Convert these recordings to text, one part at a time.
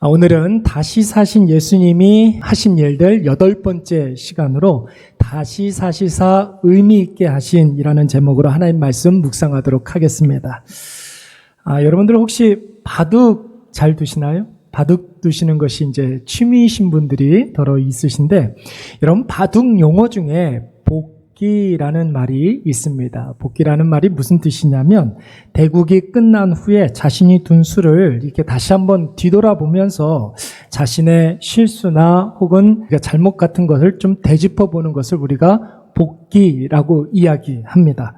오늘은 다시 사신 예수님이 하신 일들 8번째 시간으로 다시 사시사 의미 있게 하신이라는 제목으로 하나님 말씀 묵상하도록 하겠습니다. 여러분들 혹시 바둑 잘 두시나요? 바둑 두시는 것이 이제 취미이신 분들이 더러 있으신데, 여러분 바둑 용어 중에 복기라는 말이 있습니다. 복기라는 말이 무슨 뜻이냐면, 대국이 끝난 후에 자신이 둔 수를 이렇게 다시 한번 뒤돌아보면서 자신의 실수나 혹은 잘못 같은 것을 좀 되짚어 보는 것을 우리가 복기라고 이야기합니다.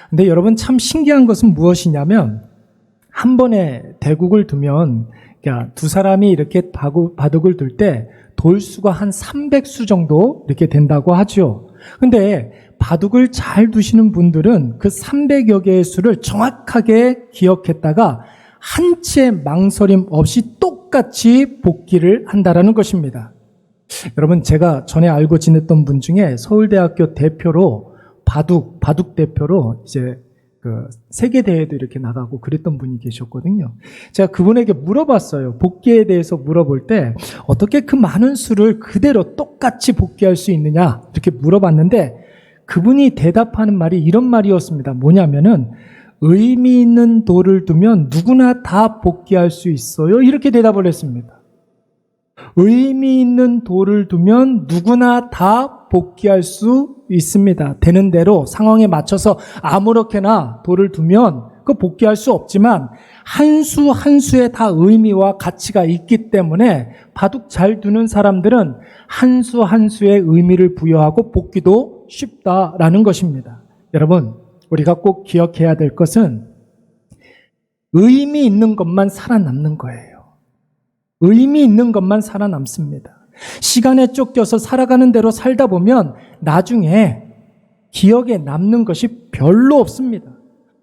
근데 여러분 참 신기한 것은 무엇이냐면, 한 번에 대국을 두면 두 사람이 이렇게 바둑을 둘 때 돌수가 한 300수 정도 이렇게 된다고 하죠. 근데 바둑을 잘 두시는 분들은 그 300여 개의 수를 정확하게 기억했다가 한 채 망설임 없이 똑같이 복기를 한다라는 것입니다. 여러분, 제가 전에 알고 지냈던 분 중에 서울대학교 대표로 바둑 대표로 이제 그 세계대회도 이렇게 나가고 그랬던 분이 계셨거든요. 제가 그분에게 물어봤어요. 복기에 대해서 물어볼 때 어떻게 그 많은 수를 그대로 똑같이 복기할 수 있느냐 이렇게 물어봤는데, 그분이 대답하는 말이 이런 말이었습니다. 뭐냐면은, 의미 있는 돌을 두면 누구나 다 복기할 수 있어요, 이렇게 대답을 했습니다. 의미 있는 돌을 두면 누구나 다 복기할 수 있습니다. 되는 대로 상황에 맞춰서 아무렇게나 돌을 두면 그 복기할 수 없지만, 한 수 한 수에 다 의미와 가치가 있기 때문에 바둑 잘 두는 사람들은 한 수 한 수에 의미를 부여하고 복기도 쉽다라는 것입니다. 여러분, 우리가 꼭 기억해야 될 것은 의미 있는 것만 살아남는 거예요. 의미 있는 것만 살아남습니다. 시간에 쫓겨서 살아가는 대로 살다 보면 나중에 기억에 남는 것이 별로 없습니다.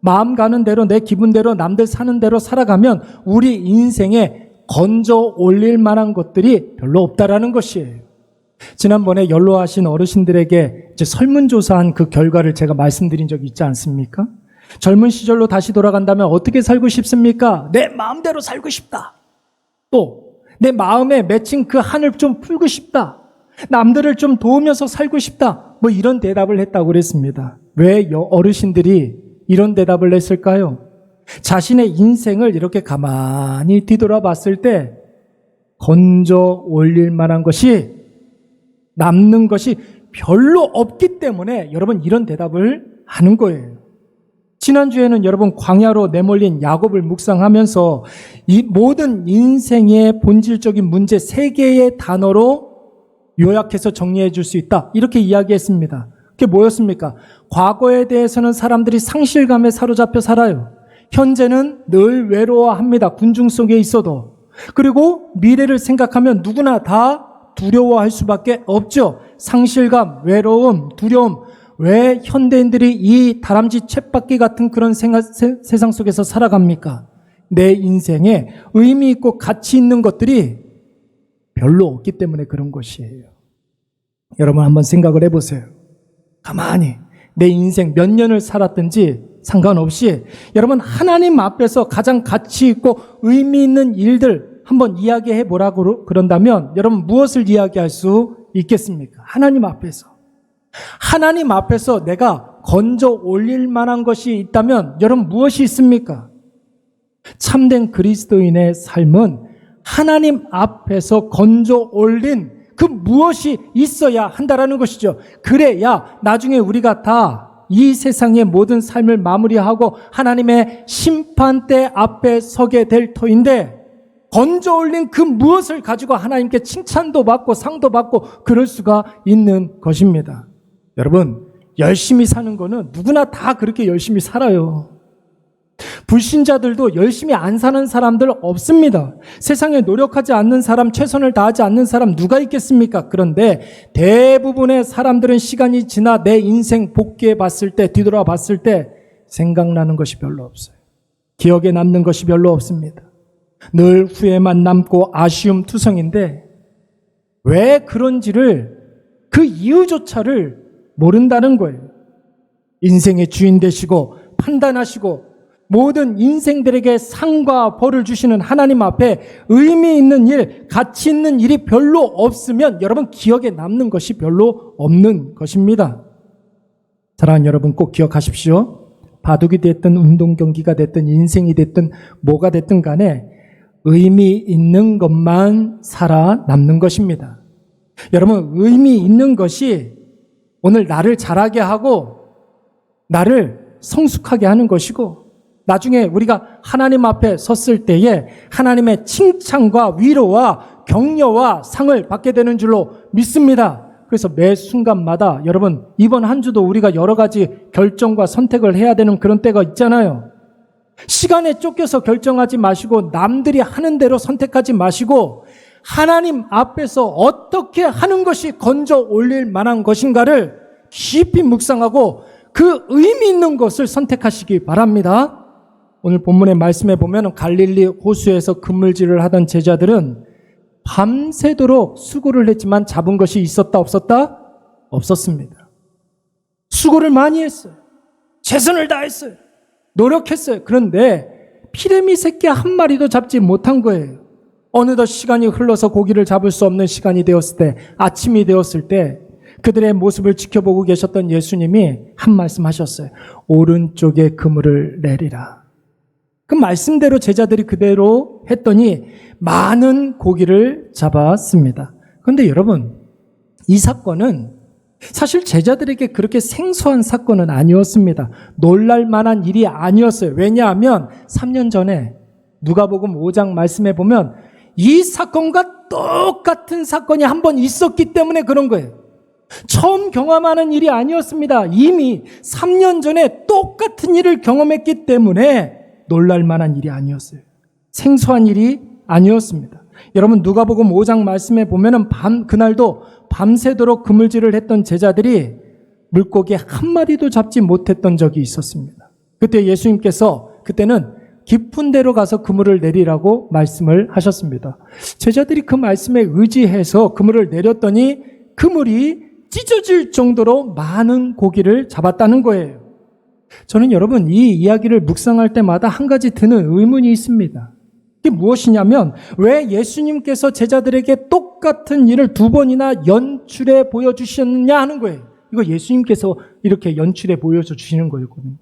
마음 가는 대로 내 기분대로 남들 사는 대로 살아가면 우리 인생에 건져 올릴 만한 것들이 별로 없다라는 것이에요. 지난번에 연로하신 어르신들에게 이제 설문조사한 그 결과를 제가 말씀드린 적이 있지 않습니까? 젊은 시절로 다시 돌아간다면 어떻게 살고 싶습니까? 내 마음대로 살고 싶다. 또 내 마음에 맺힌 그 한을 좀 풀고 싶다. 남들을 좀 도우면서 살고 싶다. 뭐 이런 대답을 했다고 그랬습니다. 왜 어르신들이 이런 대답을 했을까요? 자신의 인생을 이렇게 가만히 뒤돌아봤을 때 건져 올릴 만한 것이, 남는 것이 별로 없기 때문에 여러분 이런 대답을 하는 거예요. 지난주에는 여러분 광야로 내몰린 야곱을 묵상하면서 이 모든 인생의 본질적인 문제 3개의 단어로 요약해서 정리해 줄 수 있다, 이렇게 이야기했습니다. 그게 뭐였습니까? 과거에 대해서는 사람들이 상실감에 사로잡혀 살아요. 현재는 늘 외로워합니다. 군중 속에 있어도. 그리고 미래를 생각하면 누구나 다 두려워할 수밖에 없죠. 상실감, 외로움, 두려움. 왜 현대인들이 이 다람쥐 쳇바퀴 같은 그런 세상 속에서 살아갑니까? 내 인생에 의미 있고 가치 있는 것들이 별로 없기 때문에 그런 것이에요. 여러분 한번 생각을 해보세요. 가만히 내 인생 몇 년을 살았든지 상관없이 여러분 하나님 앞에서 가장 가치 있고 의미 있는 일들 한번 이야기해 보라고 그런다면 여러분 무엇을 이야기할 수 있겠습니까? 하나님 앞에서. 하나님 앞에서 내가 건져 올릴 만한 것이 있다면 여러분 무엇이 있습니까? 참된 그리스도인의 삶은 하나님 앞에서 건져 올린 그 무엇이 있어야 한다라는 것이죠. 그래야 나중에 우리가 다 이 세상의 모든 삶을 마무리하고 하나님의 심판대 앞에 서게 될 터인데, 건져 올린 그 무엇을 가지고 하나님께 칭찬도 받고 상도 받고 그럴 수가 있는 것입니다. 여러분, 열심히 사는 거는 누구나 다 그렇게 열심히 살아요. 불신자들도 열심히 안 사는 사람들 없습니다. 세상에 노력하지 않는 사람, 최선을 다하지 않는 사람 누가 있겠습니까? 그런데 대부분의 사람들은 시간이 지나 내 인생 복귀해 봤을 때, 뒤돌아 봤을 때 생각나는 것이 별로 없어요. 기억에 남는 것이 별로 없습니다. 늘 후회만 남고 아쉬움 투성인데 왜 그런지를, 그 이유조차를 모른다는 거예요. 인생의 주인 되시고 판단하시고 모든 인생들에게 상과 벌을 주시는 하나님 앞에 의미 있는 일, 가치 있는 일이 별로 없으면 여러분 기억에 남는 것이 별로 없는 것입니다. 사랑하는 여러분 꼭 기억하십시오. 바둑이 됐든 운동 경기가 됐든 인생이 됐든 뭐가 됐든 간에 의미 있는 것만 살아남는 것입니다. 여러분 의미 있는 것이 오늘 나를 잘하게 하고 나를 성숙하게 하는 것이고 나중에 우리가 하나님 앞에 섰을 때에 하나님의 칭찬과 위로와 격려와 상을 받게 되는 줄로 믿습니다. 그래서 매 순간마다 여러분 이번 한 주도 우리가 여러 가지 결정과 선택을 해야 되는 그런 때가 있잖아요. 시간에 쫓겨서 결정하지 마시고 남들이 하는 대로 선택하지 마시고 하나님 앞에서 어떻게 하는 것이 건져 올릴 만한 것인가를 깊이 묵상하고 그 의미 있는 것을 선택하시기 바랍니다. 오늘 본문의 말씀에 보면 갈릴리 호수에서 그물질을 하던 제자들은 밤새도록 수고를 했지만 잡은 것이 있었다 없었다? 없었습니다. 수고를 많이 했어요. 최선을 다했어요. 노력했어요. 그런데 피레미 새끼 한 마리도 잡지 못한 거예요. 어느덧 시간이 흘러서 고기를 잡을 수 없는 시간이 되었을 때, 아침이 되었을 때 그들의 모습을 지켜보고 계셨던 예수님이 한 말씀 하셨어요. 오른쪽에 그물을 내리라. 그 말씀대로 제자들이 그대로 했더니 많은 고기를 잡았습니다. 그런데 여러분, 이 사건은 사실 제자들에게 그렇게 생소한 사건은 아니었습니다. 놀랄 만한 일이 아니었어요. 왜냐하면 3년 전에 누가복음 5장 말씀에 보면 이 사건과 똑같은 사건이 한 번 있었기 때문에 그런 거예요. 처음 경험하는 일이 아니었습니다. 이미 3년 전에 똑같은 일을 경험했기 때문에 놀랄 만한 일이 아니었어요. 생소한 일이 아니었습니다. 여러분 누가복음 5장 말씀에 보면은 그날도 밤새도록 그물질을 했던 제자들이 물고기 한 마리도 잡지 못했던 적이 있었습니다. 그때 예수님께서 그때는 깊은 데로 가서 그물을 내리라고 말씀을 하셨습니다. 제자들이 그 말씀에 의지해서 그물을 내렸더니 그물이 찢어질 정도로 많은 고기를 잡았다는 거예요. 저는 여러분 이 이야기를 묵상할 때마다 한 가지 드는 의문이 있습니다. 이게 무엇이냐면 왜 예수님께서 제자들에게 똑같은 일을 두 번이나 연출해 보여주셨느냐 하는 거예요. 이거 예수님께서 이렇게 연출해 보여주시는 거였거든요.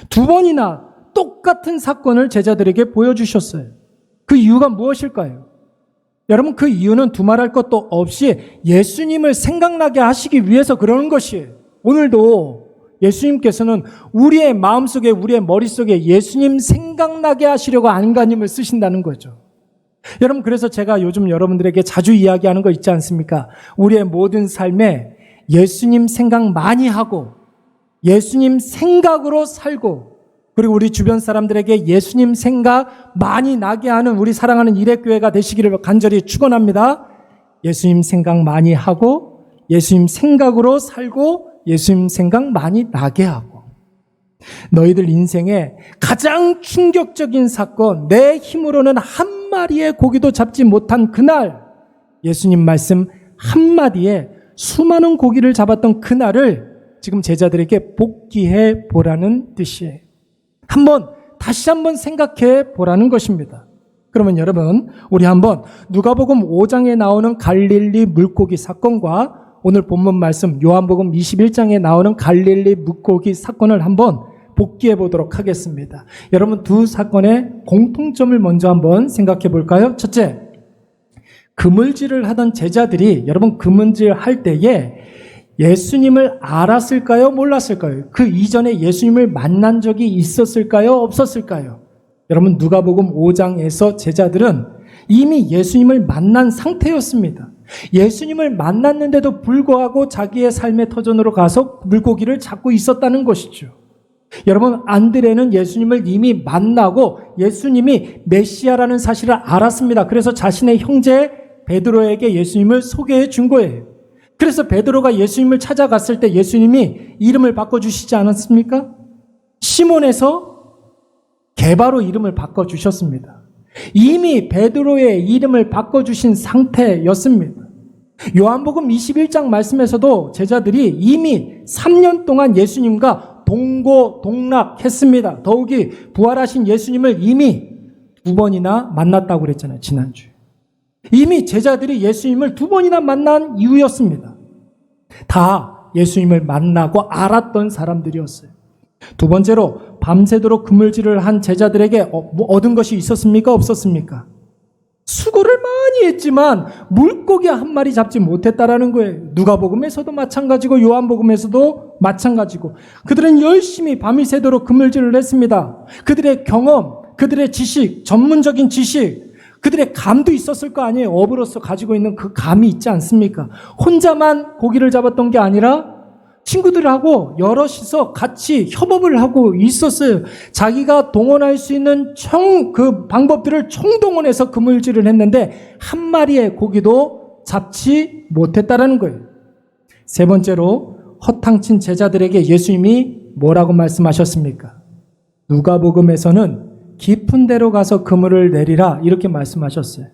두 번이나 똑같은 사건을 제자들에게 보여주셨어요. 그 이유가 무엇일까요? 여러분 그 이유는 두말할 것도 없이 예수님을 생각나게 하시기 위해서 그러는 것이에요. 오늘도 예수님께서는 우리의 마음속에 우리의 머릿속에 예수님 생각나게 하시려고 안간힘을 쓰신다는 거죠. 여러분 그래서 제가 요즘 여러분들에게 자주 이야기하는 거 있지 않습니까? 우리의 모든 삶에 예수님 생각 많이 하고 예수님 생각으로 살고 그리고 우리 주변 사람들에게 예수님 생각 많이 나게 하는 우리 사랑하는 일회교회가 되시기를 간절히 축원합니다. 예수님 생각 많이 하고 예수님 생각으로 살고 예수님 생각 많이 나게 하고 너희들 인생에 가장 충격적인 사건 내 힘으로는 한 마리의 고기도 잡지 못한 그날 예수님 말씀 한마디에 수많은 고기를 잡았던 그날을 지금 제자들에게 복기해 보라는 뜻이에요. 다시 한번 생각해 보라는 것입니다. 그러면 여러분, 우리 한번 누가복음 5장에 나오는 갈릴리 물고기 사건과 오늘 본문 말씀 요한복음 21장에 나오는 갈릴리 물고기 사건을 한번 복기해 보도록 하겠습니다. 여러분 두 사건의 공통점을 먼저 한번 생각해 볼까요? 첫째, 그물질을 하던 제자들이 여러분 그물질 할 때에 예수님을 알았을까요? 몰랐을까요? 그 이전에 예수님을 만난 적이 있었을까요? 없었을까요? 여러분 누가복음 5장에서 제자들은 이미 예수님을 만난 상태였습니다. 예수님을 만났는데도 불구하고 자기의 삶의 터전으로 가서 물고기를 잡고 있었다는 것이죠. 여러분 안드레는 예수님을 이미 만나고 예수님이 메시아라는 사실을 알았습니다. 그래서 자신의 형제 베드로에게 예수님을 소개해 준 거예요. 그래서 베드로가 예수님을 찾아갔을 때 예수님이 이름을 바꿔주시지 않았습니까? 시몬에서 게바로 이름을 바꿔주셨습니다. 이미 베드로의 이름을 바꿔주신 상태였습니다. 요한복음 21장 말씀에서도 제자들이 이미 3년 동안 예수님과 동고동락했습니다. 더욱이 부활하신 예수님을 이미 2번이나 만났다고 그랬잖아요. 지난주에. 이미 제자들이 예수님을 2번이나 만난 이유였습니다. 다 예수님을 만나고 알았던 사람들이었어요. 두 번째로 밤새도록 그물질을 한 제자들에게 얻은 것이 있었습니까? 없었습니까? 수고를 많이 했지만 물고기 한 마리 잡지 못했다라는 거예요. 누가복음에서도 마찬가지고 요한복음에서도 마찬가지고 그들은 열심히 밤이 새도록 그물질을 했습니다. 그들의 경험, 그들의 지식, 전문적인 지식, 그들의 감도 있었을 거 아니에요. 어부로서 가지고 있는 그 감이 있지 않습니까? 혼자만 고기를 잡았던 게 아니라 친구들하고 여럿이서 같이 협업을 하고 있었어요. 자기가 동원할 수 있는 그 방법들을 총동원해서 그물질을 했는데 한 마리의 고기도 잡지 못했다라는 거예요. 세 번째로 허탕친 제자들에게 예수님이 뭐라고 말씀하셨습니까? 누가복음에서는 깊은 데로 가서 그물을 내리라 이렇게 말씀하셨어요.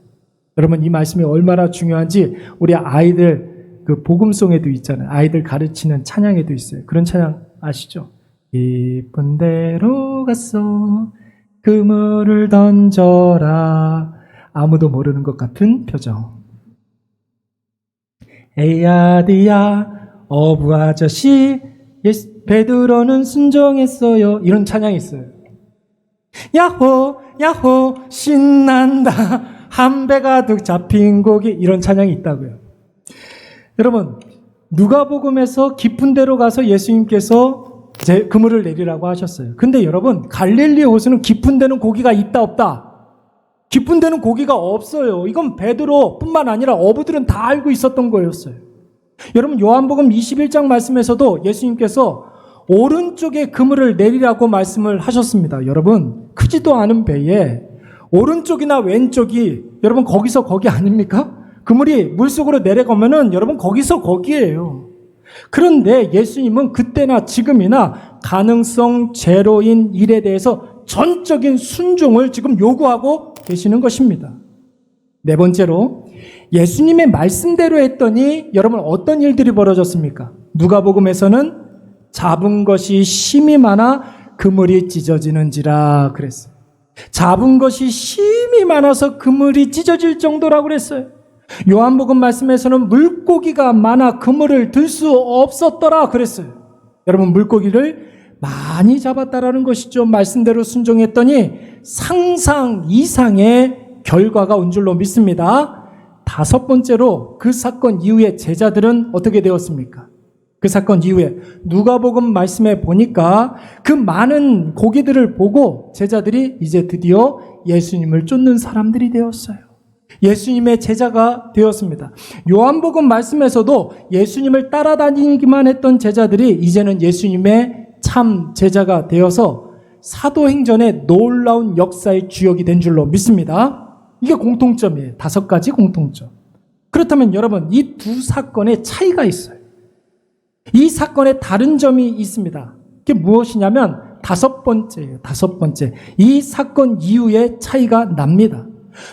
여러분 이 말씀이 얼마나 중요한지 우리 아이들 그 복음송에도 있잖아요. 아이들 가르치는 찬양에도 있어요. 그런 찬양 아시죠? 깊은 데로 가서 그물을 던져라. 아무도 모르는 것 같은 표정. 에야디야 어부 아저씨 베드로는 순종했어요. 이런 찬양이 있어요. 야호 야호 신난다 한 배 가득 잡힌 고기 이런 찬양이 있다고요. 여러분 누가복음에서 깊은 데로 가서 예수님께서 그물을 내리라고 하셨어요. 근데 여러분 갈릴리 호수는 깊은 데는 고기가 있다 없다? 깊은 데는 고기가 없어요. 이건 베드로뿐만 아니라 어부들은 다 알고 있었던 거였어요. 여러분 요한복음 21장 말씀에서도 예수님께서 오른쪽에 그물을 내리라고 말씀을 하셨습니다. 여러분 크지도 않은 배에 오른쪽이나 왼쪽이 여러분 거기서 거기 아닙니까? 그물이 물속으로 내려가면은 여러분 거기서 거기예요. 그런데 예수님은 그때나 지금이나 가능성 제로인 일에 대해서 전적인 순종을 지금 요구하고 계시는 것입니다. 네 번째로 예수님의 말씀대로 했더니 여러분 어떤 일들이 벌어졌습니까? 누가복음에서는 잡은 것이 심이 많아 그물이 찢어지는지라 그랬어요. 잡은 것이 심이 많아서 그물이 찢어질 정도라고 그랬어요. 요한복음 말씀에서는 물고기가 많아 그물을 들 수 없었더라 그랬어요. 여러분 물고기를 많이 잡았다라는 것이죠. 말씀대로 순종했더니 상상 이상의 결과가 온 줄로 믿습니다. 다섯 번째로 그 사건 이후에 제자들은 어떻게 되었습니까? 그 사건 이후에 누가복음 말씀에 보니까 그 많은 고기들을 보고 제자들이 이제 드디어 예수님을 쫓는 사람들이 되었어요. 예수님의 제자가 되었습니다. 요한복음 말씀에서도 예수님을 따라다니기만 했던 제자들이 이제는 예수님의 참 제자가 되어서 사도행전의 놀라운 역사의 주역이 된 줄로 믿습니다. 이게 공통점이에요. 5가지 공통점. 그렇다면 여러분 이 두 사건의 차이가 있어요. 이 사건에 다른 점이 있습니다. 그게 무엇이냐면 5번째예요. 5번째. 이 사건 이후에 차이가 납니다.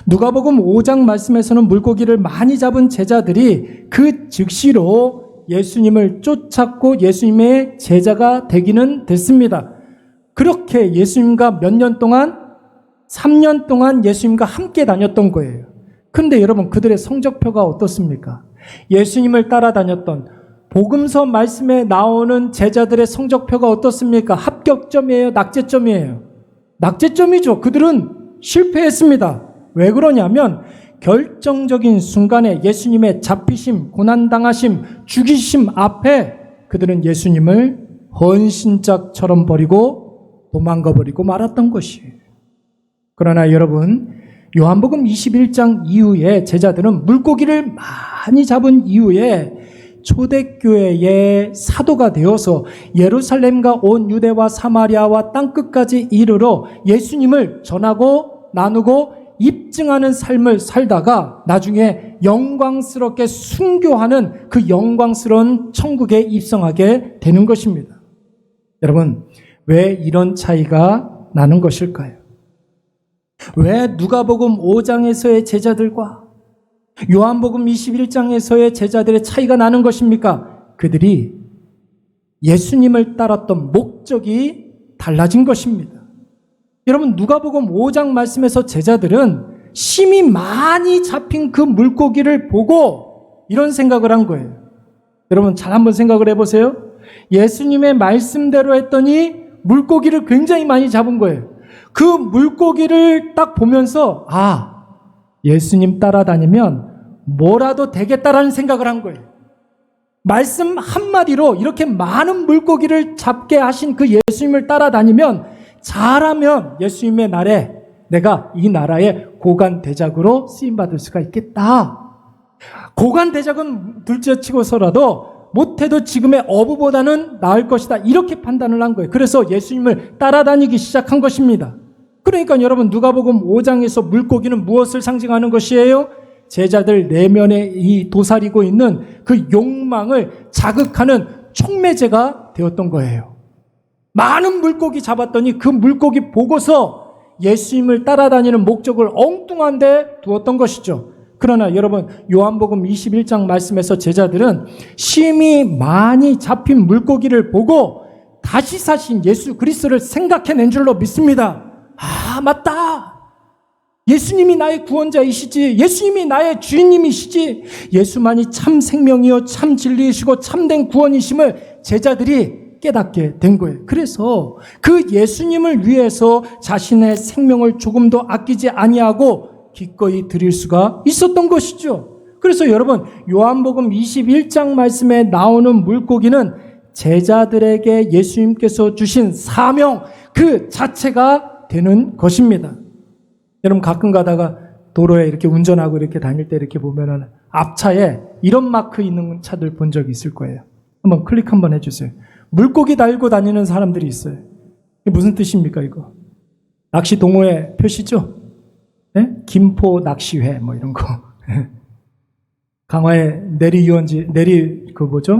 누가복음 5장 말씀에서는 물고기를 많이 잡은 제자들이 그 즉시로 예수님을 쫓았고 예수님의 제자가 되기는 됐습니다. 그렇게 예수님과 몇 년 동안? 3년 동안 예수님과 함께 다녔던 거예요. 그런데 여러분 그들의 성적표가 어떻습니까? 예수님을 따라다녔던 복음서 말씀에 나오는 제자들의 성적표가 어떻습니까? 합격점이에요? 낙제점이에요? 낙제점이죠. 그들은 실패했습니다. 왜 그러냐면 결정적인 순간에 예수님의 잡히심, 고난당하심, 죽이심 앞에 그들은 예수님을 헌신짝처럼 버리고 도망가버리고 말았던 것이에요. 그러나 여러분 요한복음 21장 이후에 제자들은 물고기를 많이 잡은 이후에 초대교회의 사도가 되어서 예루살렘과 온 유대와 사마리아와 땅끝까지 이르러 예수님을 전하고 나누고 입증하는 삶을 살다가 나중에 영광스럽게 순교하는 그 영광스러운 천국에 입성하게 되는 것입니다. 여러분, 왜 이런 차이가 나는 것일까요? 왜 누가복음 5장에서의 제자들과 요한복음 21장에서의 제자들의 차이가 나는 것입니까? 그들이 예수님을 따랐던 목적이 달라진 것입니다. 여러분, 누가복음 5장 말씀에서 제자들은 심이 많이 잡힌 그 물고기를 보고 이런 생각을 한 거예요. 여러분, 잘 한번 생각을 해보세요. 예수님의 말씀대로 했더니 물고기를 굉장히 많이 잡은 거예요. 그 물고기를 딱 보면서 예수님 따라다니면 뭐라도 되겠다라는 생각을 한 거예요. 말씀 한마디로 이렇게 많은 물고기를 잡게 하신 그 예수님을 따라다니면, 잘하면 예수님의 날에 내가 이 나라의 고관대작으로 쓰임받을 수가 있겠다. 고관대작은 둘째치고서라도 못해도 지금의 어부보다는 나을 것이다, 이렇게 판단을 한 거예요. 그래서 예수님을 따라다니기 시작한 것입니다. 그러니까 여러분, 누가복음 5장에서 물고기는 무엇을 상징하는 것이에요? 제자들 내면에 이 도사리고 있는 그 욕망을 자극하는 촉매제가 되었던 거예요. 많은 물고기 잡았더니 그 물고기 보고서 예수님을 따라다니는 목적을 엉뚱한 데 두었던 것이죠. 그러나 여러분, 요한복음 21장 말씀에서 제자들은 심히 많이 잡힌 물고기를 보고 다시 사신 예수 그리스도를 생각해낸 줄로 믿습니다. 맞다. 예수님이 나의 구원자이시지, 예수님이 나의 주인님이시지, 예수만이 참 생명이요 참 진리이시고 참된 구원이심을 제자들이 깨닫게 된 거예요. 그래서 그 예수님을 위해서 자신의 생명을 조금도 아끼지 아니하고 기꺼이 드릴 수가 있었던 것이죠. 그래서 여러분, 요한복음 21장 말씀에 나오는 물고기는 제자들에게 예수님께서 주신 사명 그 자체가 되는 것입니다. 여러분, 가끔 가다가 도로에 이렇게 운전하고 이렇게 다닐 때 이렇게 보면은 앞차에 이런 마크 있는 차들 본 적이 있을 거예요. 한번 클릭 한번 해주세요. 물고기 달고 다니는 사람들이 있어요. 이게 무슨 뜻입니까, 이거? 낚시 동호회 표시죠? 네? 김포 낚시회, 뭐 이런 거. 강화에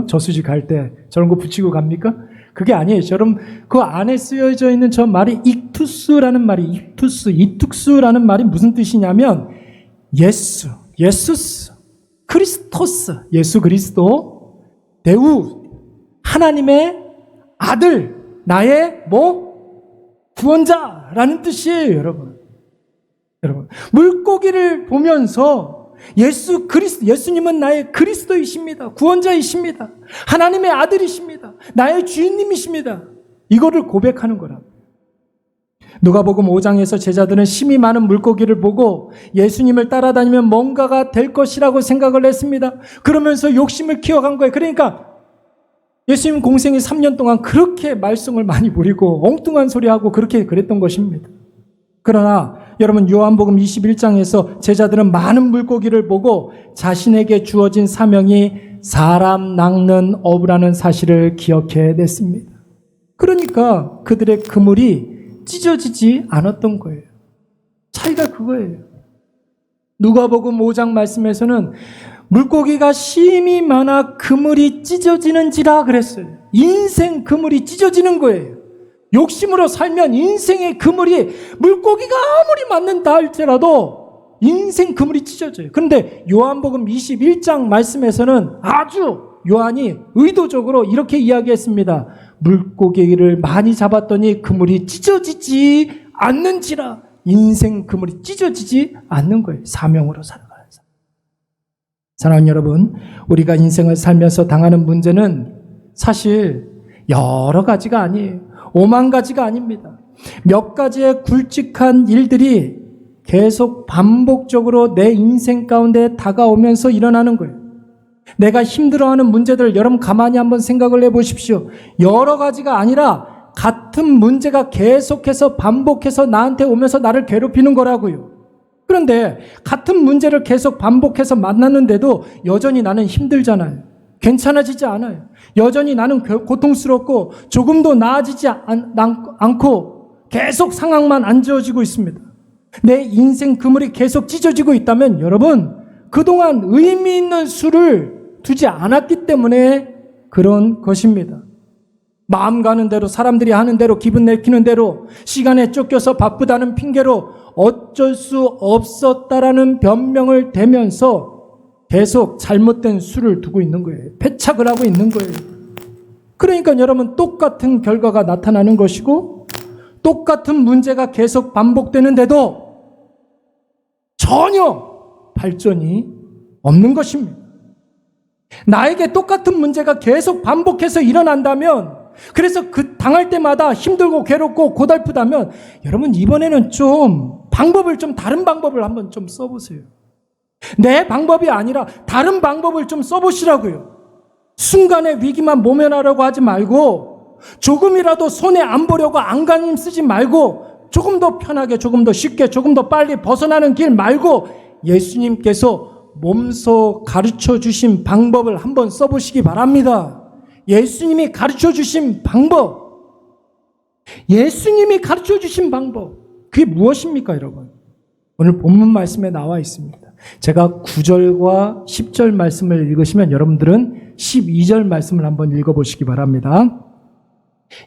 저수지 갈 때 저런 거 붙이고 갑니까? 그게 아니에요. 여러분, 그 안에 쓰여져 있는 저 말이 이투스라는 말이 무슨 뜻이냐면 예수스, 크리스토스, 예수 그리스도, 대우, 하나님의 아들, 나의 구원자라는 뜻이에요, 여러분. 물고기를 보면서 예수님은 나의 그리스도이십니다. 구원자이십니다. 하나님의 아들이십니다. 나의 주인님이십니다. 이거를 고백하는 거라. 누가복음 5장에서 제자들은 심히 많은 물고기를 보고 예수님을 따라다니면 뭔가가 될 것이라고 생각을 했습니다. 그러면서 욕심을 키워간 거예요. 그러니까 예수님 공생이 3년 동안 그렇게 말썽을 많이 부리고 엉뚱한 소리하고 그랬던 것입니다. 그러나 여러분, 요한복음 21장에서 제자들은 많은 물고기를 보고 자신에게 주어진 사명이 사람 낚는 어부라는 사실을 기억해 냈습니다. 그러니까 그들의 그물이 찢어지지 않았던 거예요. 차이가 그거예요. 누가복음 5장 말씀에서는 물고기가 심히 많아 그물이 찢어지는지라 그랬어요. 인생 그물이 찢어지는 거예요. 욕심으로 살면 인생의 그물이, 물고기가 아무리 맞는다 할지라도 인생 그물이 찢어져요. 그런데 요한복음 21장 말씀에서는 아주 요한이 의도적으로 이렇게 이야기했습니다. 물고기를 많이 잡았더니 그물이 찢어지지 않는지라. 인생 그물이 찢어지지 않는 거예요. 사명으로 살아가는 사람. 사랑하는 여러분, 우리가 인생을 살면서 당하는 문제는 사실 여러 가지가 아니에요. 5만 가지가 아닙니다. 몇 가지의 굵직한 일들이 계속 반복적으로 내 인생 가운데 다가오면서 일어나는 거예요. 내가 힘들어하는 문제들, 여러분 가만히 한번 생각을 해보십시오. 여러 가지가 아니라 같은 문제가 계속해서 반복해서 나한테 오면서 나를 괴롭히는 거라고요. 그런데 같은 문제를 계속 반복해서 만났는데도 여전히 나는 힘들잖아요. 괜찮아지지 않아요. 여전히 나는 고통스럽고 조금도 나아지지 않고 계속 상황만 안 지어지고 있습니다. 내 인생 그물이 계속 찢어지고 있다면 여러분, 그동안 의미 있는 수를 두지 않았기 때문에 그런 것입니다. 마음 가는 대로, 사람들이 하는 대로, 기분 내키는 대로, 시간에 쫓겨서 바쁘다는 핑계로 어쩔 수 없었다라는 변명을 대면서 계속 잘못된 수를 두고 있는 거예요. 패착을 하고 있는 거예요. 그러니까 여러분 똑같은 결과가 나타나는 것이고 똑같은 문제가 계속 반복되는데도 전혀 발전이 없는 것입니다. 나에게 똑같은 문제가 계속 반복해서 일어난다면, 그래서 그 당할 때마다 힘들고 괴롭고 고달프다면 여러분 이번에는 좀 방법을 좀 다른 방법을 한번 좀 써보세요. 내 방법이 아니라 다른 방법을 좀 써보시라고요. 순간의 위기만 모면하려고 하지 말고 조금이라도 손해 안 보려고 안간힘 쓰지 말고 조금 더 편하게, 조금 더 쉽게, 조금 더 빨리 벗어나는 길 말고 예수님께서 몸소 가르쳐 주신 방법을 한번 써보시기 바랍니다. 예수님이 가르쳐 주신 방법, 예수님이 가르쳐 주신 방법, 그게 무엇입니까, 여러분? 오늘 본문 말씀에 나와 있습니다. 제가 9절과 10절 말씀을 읽으시면 여러분들은 12절 말씀을 한번 읽어보시기 바랍니다.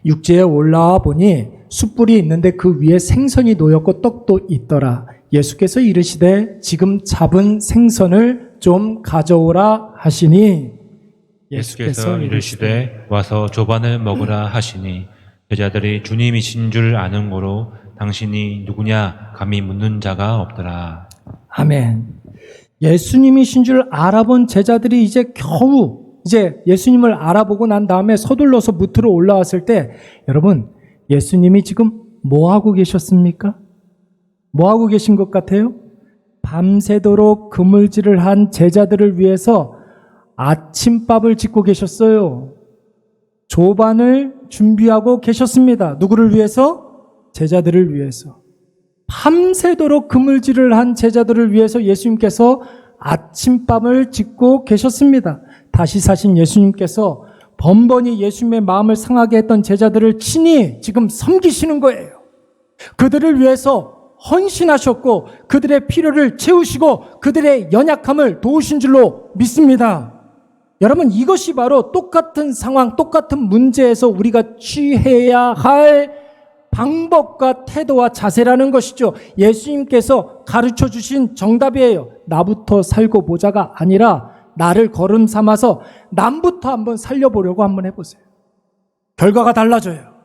육지에 올라와 보니 숯불이 있는데 그 위에 생선이 놓였고 떡도 있더라. 예수께서 이르시되 지금 잡은 생선을 좀 가져오라 하시니, 예수께서 이르시되 와서 조반을 먹으라 하시니 여자들이 주님이신 줄 아는 고로 당신이 누구냐 감히 묻는 자가 없더라. 아멘. 예수님이신 줄 알아본 제자들이 이제 겨우 예수님을 알아보고 난 다음에 서둘러서 무트로 올라왔을 때, 여러분 예수님이 지금 뭐 하고 계셨습니까? 뭐 하고 계신 것 같아요? 밤새도록 그물질을 한 제자들을 위해서 아침밥을 짓고 계셨어요. 조반을 준비하고 계셨습니다. 누구를 위해서? 제자들을 위해서. 밤새도록 그물질을 한 제자들을 위해서 예수님께서 아침밥을 짓고 계셨습니다. 다시 사신 예수님께서 번번이 예수님의 마음을 상하게 했던 제자들을 친히 지금 섬기시는 거예요. 그들을 위해서 헌신하셨고 그들의 필요를 채우시고 그들의 연약함을 도우신 줄로 믿습니다. 여러분 이것이 바로 똑같은 상황, 똑같은 문제에서 우리가 취해야 할 방법과 태도와 자세라는 것이죠. 예수님께서 가르쳐 주신 정답이에요. 나부터 살고 보자가 아니라 나를 걸음 삼아서 남부터 한번 살려보려고 한번 해보세요. 결과가 달라져요.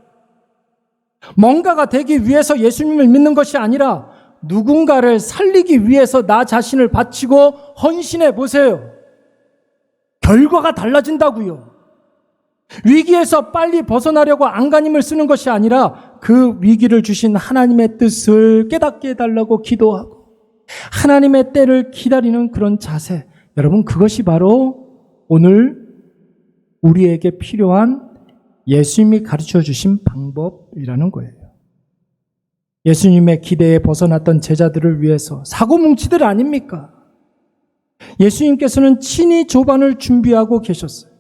뭔가가 되기 위해서 예수님을 믿는 것이 아니라 누군가를 살리기 위해서 나 자신을 바치고 헌신해 보세요. 결과가 달라진다고요. 위기에서 빨리 벗어나려고 안간힘을 쓰는 것이 아니라 그 위기를 주신 하나님의 뜻을 깨닫게 해달라고 기도하고 하나님의 때를 기다리는 그런 자세, 여러분 그것이 바로 오늘 우리에게 필요한 예수님이 가르쳐 주신 방법이라는 거예요. 예수님의 기대에 벗어났던 제자들을 위해서 사고뭉치들 아닙니까? 예수님께서는 친히 조반을 준비하고 계셨어요.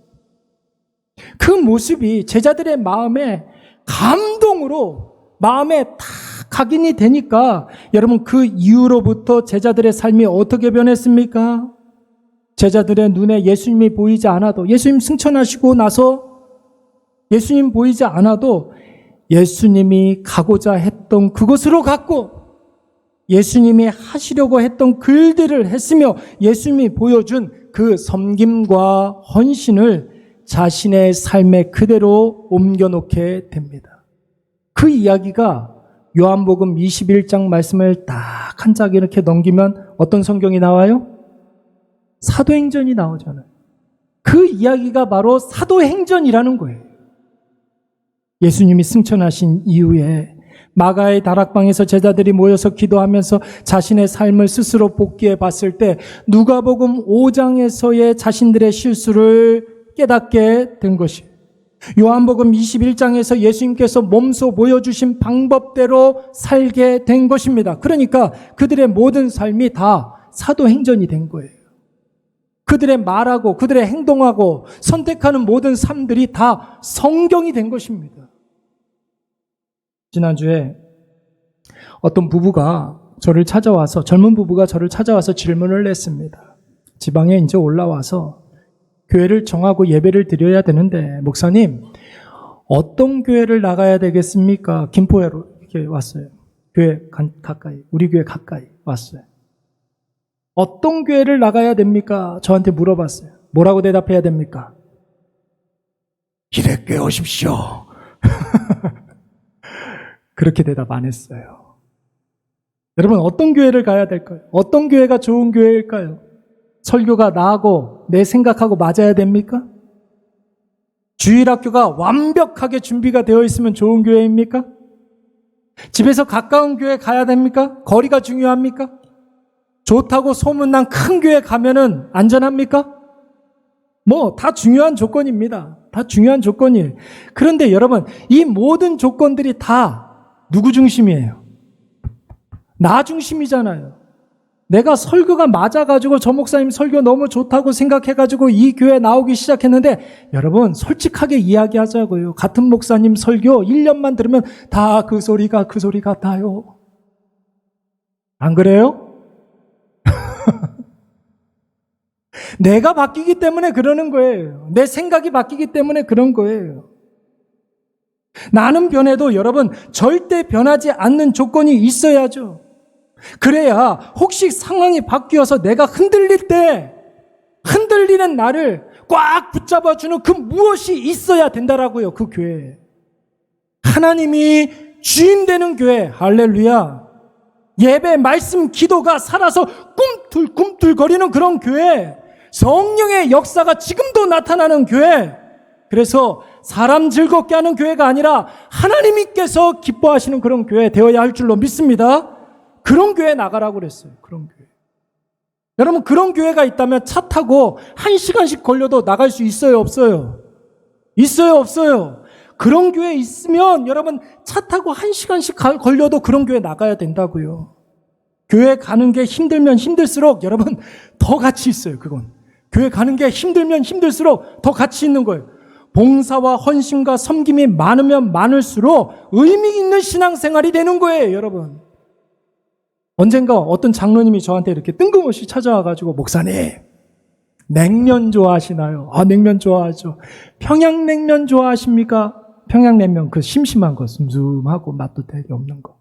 그 모습이 제자들의 마음에 감동으로 마음에 다 각인이 되니까 여러분 그 이후로부터 제자들의 삶이 어떻게 변했습니까? 제자들의 눈에 예수님이 보이지 않아도, 예수님 승천하시고 나서 예수님 보이지 않아도 예수님이 가고자 했던 그곳으로 갔고 예수님이 하시려고 했던 글들을 했으며 예수님이 보여준 그 섬김과 헌신을 자신의 삶에 그대로 옮겨놓게 됩니다. 그 이야기가 요한복음 21장 말씀을 딱 한 장 이렇게 넘기면 어떤 성경이 나와요? 사도행전이 나오잖아요. 그 이야기가 바로 사도행전이라는 거예요. 예수님이 승천하신 이후에 마가의 다락방에서 제자들이 모여서 기도하면서 자신의 삶을 스스로 복귀해 봤을 때 누가복음 5장에서의 자신들의 실수를 깨닫게 된 것이에요. 요한복음 21장에서 예수님께서 몸소 보여주신 방법대로 살게 된 것입니다. 그러니까 그들의 모든 삶이 다 사도행전이 된 거예요. 그들의 말하고 그들의 행동하고 선택하는 모든 삶들이 다 성경이 된 것입니다. 지난주에 어떤 부부가 저를 찾아와서, 젊은 부부가 저를 찾아와서 질문을 냈습니다. 지방에 이제 올라와서 교회를 정하고 예배를 드려야 되는데 목사님 어떤 교회를 나가야 되겠습니까? 김포에로 이렇게 왔어요. 교회 가까이, 우리 교회 가까이 왔어요. 어떤 교회를 나가야 됩니까? 저한테 물어봤어요. 뭐라고 대답해야 됩니까? 이래 오십시오. 그렇게 대답 안 했어요. 여러분, 어떤 교회를 가야 될까요? 어떤 교회가 좋은 교회일까요? 설교가 나하고 내 생각하고 맞아야 됩니까? 주일학교가 완벽하게 준비가 되어 있으면 좋은 교회입니까? 집에서 가까운 교회 가야 됩니까? 거리가 중요합니까? 좋다고 소문난 큰 교회 가면은 안전합니까? 다 중요한 조건입니다. 다 중요한 조건이에요. 그런데 여러분, 이 모든 조건들이 다 누구 중심이에요? 나 중심이잖아요. 내가 설교가 맞아가지고 저 목사님 설교 너무 좋다고 생각해가지고 이 교회 나오기 시작했는데, 여러분 솔직하게 이야기하자고요. 같은 목사님 설교 1년만 들으면 다 그 소리가 그 소리 같아요. 안 그래요? 내가 바뀌기 때문에 그러는 거예요. 내 생각이 바뀌기 때문에 그런 거예요. 나는 변해도 여러분 절대 변하지 않는 조건이 있어야죠. 그래야 혹시 상황이 바뀌어서 내가 흔들릴 때 흔들리는 나를 꽉 붙잡아주는 그 무엇이 있어야 된다라고요. 그 교회에. 하나님이 주인 되는 교회. 할렐루야. 예배, 말씀, 기도가 살아서 꿈틀꿈틀거리는 그런 교회. 성령의 역사가 지금도 나타나는 교회. 그래서 사람 즐겁게 하는 교회가 아니라 하나님께서 기뻐하시는 그런 교회 되어야 할 줄로 믿습니다. 그런 교회 나가라고 그랬어요. 그런 교회. 여러분, 그런 교회가 있다면 차 타고 1시간씩 걸려도 나갈 수 있어요, 없어요? 있어요, 없어요? 그런 교회 있으면 여러분 차 타고 1시간씩 걸려도 그런 교회 나가야 된다고요. 교회 가는 게 힘들면 힘들수록 여러분 더 가치 있어요. 그건 교회 가는 게 힘들면 힘들수록 더 가치 있는 거예요. 봉사와 헌신과 섬김이 많으면 많을수록 의미 있는 신앙생활이 되는 거예요. 여러분, 언젠가 어떤 장로님이 저한테 이렇게 뜬금없이 찾아와가지고, 목사님 냉면 좋아하시나요? 아, 냉면 좋아하죠. 평양냉면 좋아하십니까? 평양냉면, 그 심심한 거, 슴슴하고 맛도 되게 없는 거.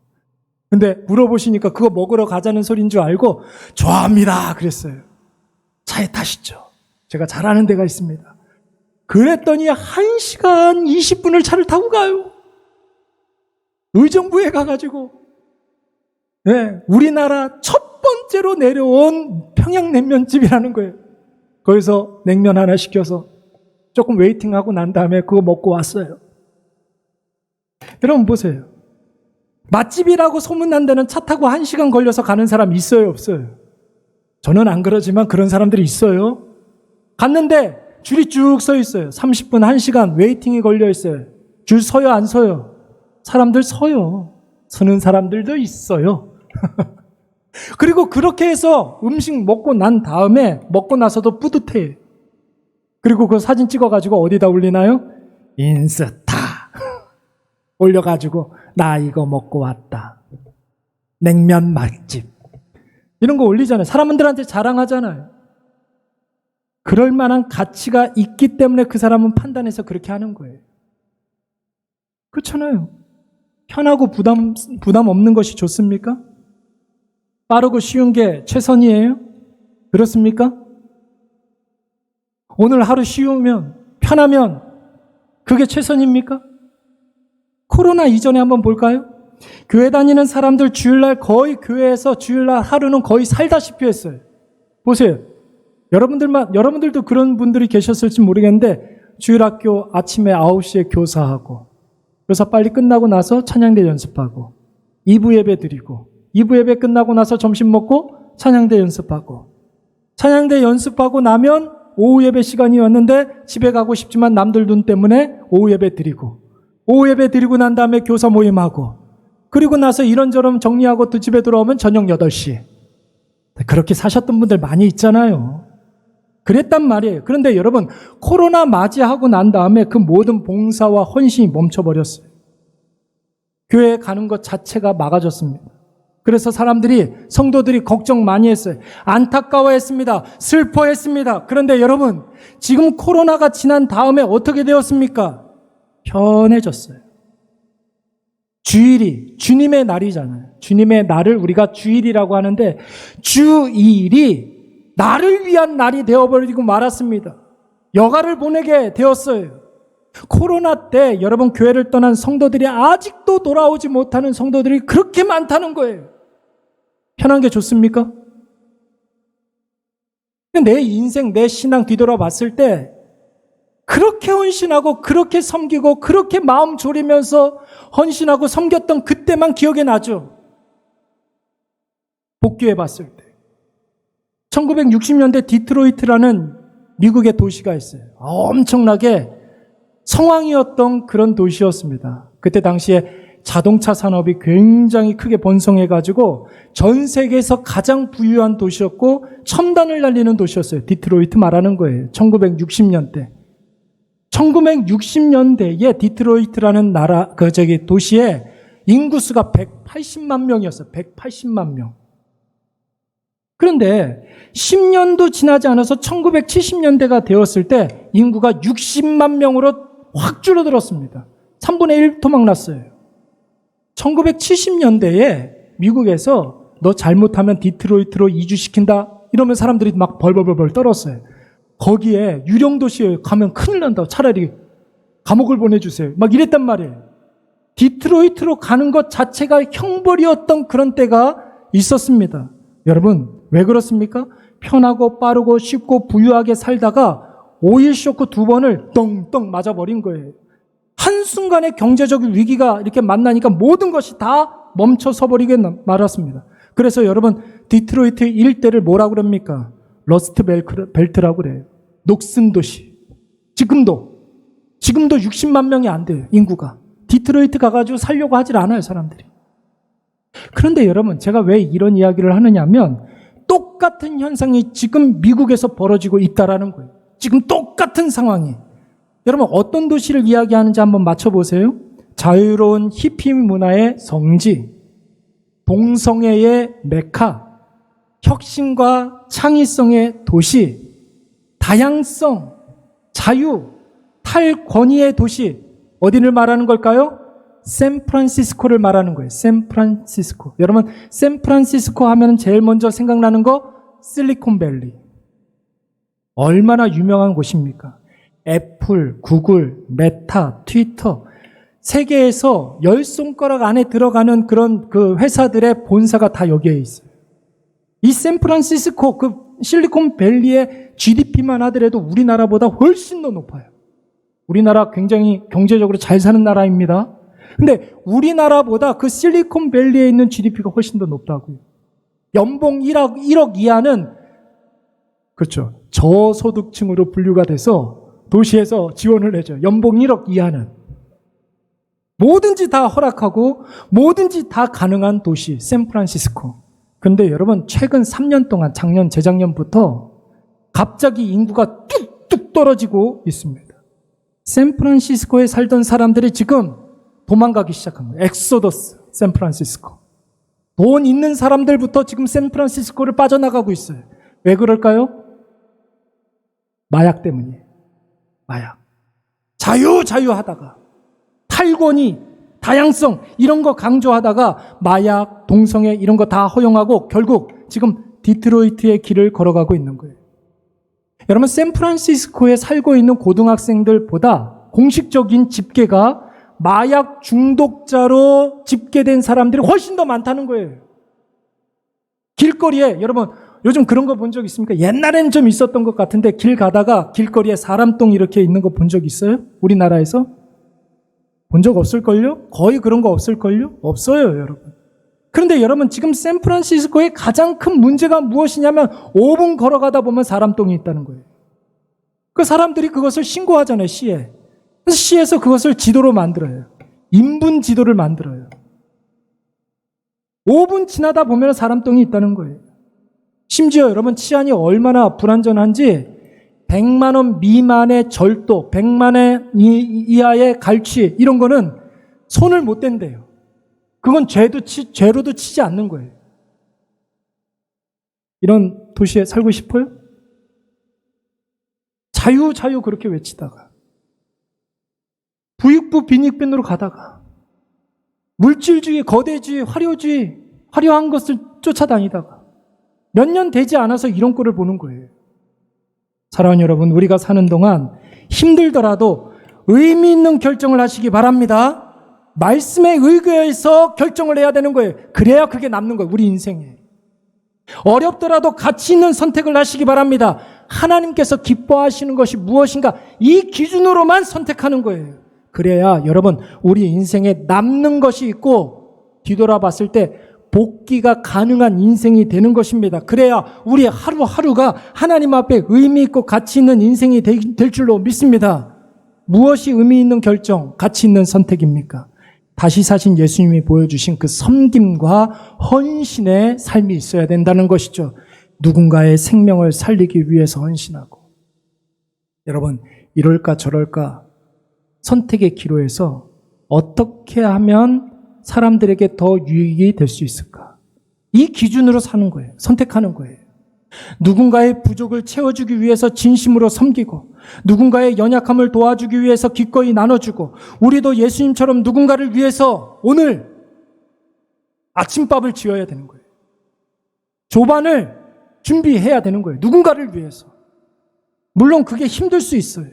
근데 물어보시니까 그거 먹으러 가자는 소리인 줄 알고 좋아합니다 그랬어요. 차에 타시죠. 제가 잘 아는 데가 있습니다. 그랬더니 1시간 20분을 차를 타고 가요. 의정부에 가가지고, 네, 우리나라 첫 번째로 내려온 평양냉면집이라는 거예요. 거기서 냉면 하나 시켜서 조금 웨이팅하고 난 다음에 그거 먹고 왔어요. 여러분 보세요. 맛집이라고 소문난 데는 차 타고 1시간 걸려서 가는 사람 있어요, 없어요? 저는 안 그러지만 그런 사람들이 있어요. 갔는데 줄이 쭉 서 있어요. 30분, 1시간 웨이팅이 걸려 있어요. 줄 서요, 안 서요? 사람들 서요. 서는 사람들도 있어요. 그리고 그렇게 해서 음식 먹고 난 다음에 먹고 나서도 뿌듯해요. 그리고 그 사진 찍어가지고 어디다 올리나요? 인스타 올려가지고 나 이거 먹고 왔다. 냉면 맛집. 이런 거 올리잖아요. 사람들한테 자랑하잖아요. 그럴 만한 가치가 있기 때문에 그 사람은 판단해서 그렇게 하는 거예요. 그렇잖아요. 편하고 부담 없는 것이 좋습니까? 빠르고 쉬운 게 최선이에요? 그렇습니까? 오늘 하루 쉬우면, 편하면 그게 최선입니까? 코로나 이전에 한번 볼까요? 교회 다니는 사람들 주일날 거의 교회에서 주일날 하루는 거의 살다시피 했어요. 보세요. 여러분들도 그런 분들이 계셨을지 모르겠는데, 주일학교 아침에 9시에 교사하고, 교사 빨리 끝나고 나서 찬양대 연습하고, 2부 예배 드리고, 2부 예배 끝나고 나서 점심 먹고 찬양대 연습하고, 찬양대 연습하고 나면 오후 예배 시간이 왔는데 집에 가고 싶지만 남들 눈 때문에 오후 예배 드리고, 오후 예배 드리고 난 다음에 교사 모임하고, 그리고 나서 이런저런 정리하고 또 집에 돌아오면 저녁 8시. 그렇게 사셨던 분들 많이 있잖아요. 그랬단 말이에요. 그런데 여러분, 코로나 맞이하고 난 다음에 그 모든 봉사와 헌신이 멈춰버렸어요. 교회에 가는 것 자체가 막아졌습니다. 그래서 성도들이 걱정 많이 했어요. 안타까워했습니다. 슬퍼했습니다. 그런데 여러분, 지금 코로나가 지난 다음에 어떻게 되었습니까? 편해졌어요. 주일이 주님의 날이잖아요. 주님의 날을 우리가 주일이라고 하는데, 주일이 나를 위한 날이 되어버리고 말았습니다. 여가를 보내게 되었어요. 코로나 때 여러분 교회를 떠난 성도들이 아직도 돌아오지 못하는 성도들이 그렇게 많다는 거예요. 편한 게 좋습니까? 내 인생, 내 신앙 뒤돌아봤을 때 그렇게 헌신하고 그렇게 섬기고 그렇게 마음 졸이면서 헌신하고 섬겼던 그때만 기억에 나죠. 복귀해 봤을 때. 1960년대 디트로이트라는 미국의 도시가 있어요. 엄청나게 성황이었던 그런 도시였습니다. 그때 당시에 자동차 산업이 굉장히 크게 번성해가지고 전 세계에서 가장 부유한 도시였고 첨단을 날리는 도시였어요. 디트로이트 말하는 거예요. 1960년대. 1960년대에 디트로이트라는 도시에 인구수가 180만 명이었어요. 180만 명. 그런데 10년도 지나지 않아서 1970년대가 되었을 때 인구가 60만 명으로 확 줄어들었습니다. 3분의 1 토막 났어요. 1970년대에 미국에서 너 잘못하면 디트로이트로 이주시킨다 이러면 사람들이 막 벌벌벌 떨었어요. 거기에 유령 도시에 가면 큰일 난다고 차라리 감옥을 보내주세요. 막 이랬단 말이에요. 디트로이트로 가는 것 자체가 형벌이었던 그런 때가 있었습니다. 여러분 왜 그렇습니까? 편하고 빠르고 쉽고 부유하게 살다가 오일 쇼크 2번을 떵떵 맞아버린 거예요. 한순간에 경제적 위기가 이렇게 만나니까 모든 것이 다 멈춰서 버리게 말았습니다. 그래서 여러분 디트로이트 일대를 뭐라고 그럽니까? 러스트 벨트라고 그래요. 녹슨 도시. 지금도 60만 명이 안 돼요. 인구가. 디트로이트 가가지고 살려고 하질 않아요. 사람들이. 그런데 여러분 제가 왜 이런 이야기를 하느냐면 똑같은 현상이 지금 미국에서 벌어지고 있다라는 거예요. 지금 똑같은 상황이. 여러분 어떤 도시를 이야기하는지 한번 맞춰보세요. 자유로운 히피 문화의 성지, 동성애의 메카, 혁신과 창의성의 도시, 다양성, 자유, 탈권위의 도시, 어디를 말하는 걸까요? 샌프란시스코를 말하는 거예요. 샌프란시스코. 여러분 샌프란시스코 하면 제일 먼저 생각나는 거 실리콘밸리. 얼마나 유명한 곳입니까? 애플, 구글, 메타, 트위터, 세계에서 10손가락 안에 들어가는 그런 그 회사들의 본사가 다 여기에 있어요. 이 샌프란시스코, 그 실리콘밸리의 GDP만 하더라도 우리나라보다 훨씬 더 높아요. 우리나라 굉장히 경제적으로 잘 사는 나라입니다. 근데 우리나라보다 그 실리콘밸리에 있는 GDP가 훨씬 더 높다고요. 연봉 1억 이하는 그렇죠. 저소득층으로 분류가 돼서 도시에서 지원을 해줘요. 연봉 1억 이하는. 뭐든지 다 허락하고 뭐든지 다 가능한 도시 샌프란시스코. 근데 여러분 최근 3년 동안 재작년부터 갑자기 인구가 뚝뚝 떨어지고 있습니다. 샌프란시스코에 살던 사람들이 지금 도망가기 시작한 거예요. 엑소더스 샌프란시스코. 돈 있는 사람들부터 지금 샌프란시스코를 빠져나가고 있어요. 왜 그럴까요? 마약 때문이에요. 마약. 자유 하다가 탈권위, 다양성 이런 거 강조하다가 마약, 동성애 이런 거 다 허용하고 결국 지금 디트로이트의 길을 걸어가고 있는 거예요. 여러분 샌프란시스코에 살고 있는 고등학생들보다 공식적인 집계가 마약 중독자로 집계된 사람들이 훨씬 더 많다는 거예요. 길거리에 여러분 요즘 그런 거 본 적 있습니까? 옛날엔 좀 있었던 것 같은데 길 가다가 길거리에 사람똥 이렇게 있는 거 본 적 있어요? 우리나라에서? 본 적 없을걸요? 거의 그런 거 없을걸요? 없어요, 여러분. 그런데 여러분 지금 샌프란시스코의 가장 큰 문제가 무엇이냐면 5분 걸어가다 보면 사람똥이 있다는 거예요. 그 사람들이 그것을 신고하잖아요, 시에. 그래서 시에서 그것을 지도로 만들어요. 인분 지도를 만들어요. 5분 지나다 보면 사람똥이 있다는 거예요. 심지어 여러분 치안이 얼마나 불안전한지 100만 원 미만의 절도, 100만 원 이하의 갈취 이런 거는 손을 못 댄대요. 그건 죄로도 치지 않는 거예요. 이런 도시에 살고 싶어요? 자유 그렇게 외치다가 부익부 빈익빈으로 가다가 물질주의, 거대주의, 화려주의, 화려한 것을 쫓아다니다가 몇 년 되지 않아서 이런 꼴을 보는 거예요. 사랑하는 여러분, 우리가 사는 동안 힘들더라도 의미 있는 결정을 하시기 바랍니다. 말씀에 의거해서 결정을 해야 되는 거예요. 그래야 그게 남는 거예요. 우리 인생에. 어렵더라도 가치 있는 선택을 하시기 바랍니다. 하나님께서 기뻐하시는 것이 무엇인가 이 기준으로만 선택하는 거예요. 그래야 여러분 우리 인생에 남는 것이 있고 뒤돌아봤을 때 복귀가 가능한 인생이 되는 것입니다. 그래야 우리 하루하루가 하나님 앞에 의미 있고 가치 있는 인생이 될 줄로 믿습니다. 무엇이 의미 있는 결정, 가치 있는 선택입니까? 다시 사신 예수님이 보여주신 그 섬김과 헌신의 삶이 있어야 된다는 것이죠. 누군가의 생명을 살리기 위해서 헌신하고. 여러분, 이럴까 저럴까 선택의 기로에서 어떻게 하면 사람들에게 더 유익이 될 수 있을까? 이 기준으로 사는 거예요. 선택하는 거예요. 누군가의 부족을 채워주기 위해서 진심으로 섬기고 누군가의 연약함을 도와주기 위해서 기꺼이 나눠주고 우리도 예수님처럼 누군가를 위해서 오늘 아침밥을 지어야 되는 거예요. 조반을 준비해야 되는 거예요. 누군가를 위해서. 물론 그게 힘들 수 있어요.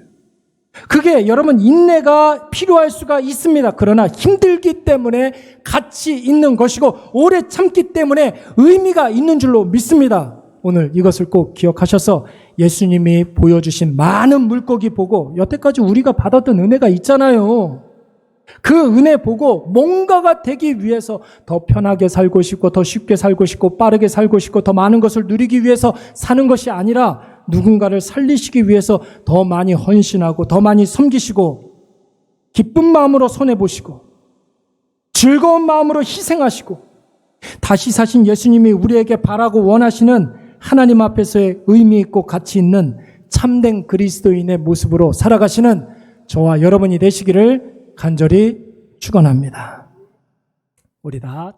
그게 여러분 인내가 필요할 수가 있습니다. 그러나 힘들기 때문에 가치 있는 것이고 오래 참기 때문에 의미가 있는 줄로 믿습니다. 오늘 이것을 꼭 기억하셔서 예수님이 보여주신 많은 물고기 보고 여태까지 우리가 받았던 은혜가 있잖아요. 그 은혜 보고 뭔가가 되기 위해서 더 편하게 살고 싶고 더 쉽게 살고 싶고 빠르게 살고 싶고 더 많은 것을 누리기 위해서 사는 것이 아니라 누군가를 살리시기 위해서 더 많이 헌신하고 더 많이 섬기시고 기쁜 마음으로 손해보시고 즐거운 마음으로 희생하시고 다시 사신 예수님이 우리에게 바라고 원하시는 하나님 앞에서의 의미 있고 가치 있는 참된 그리스도인의 모습으로 살아가시는 저와 여러분이 되시기를 간절히 축원합니다. 우리 다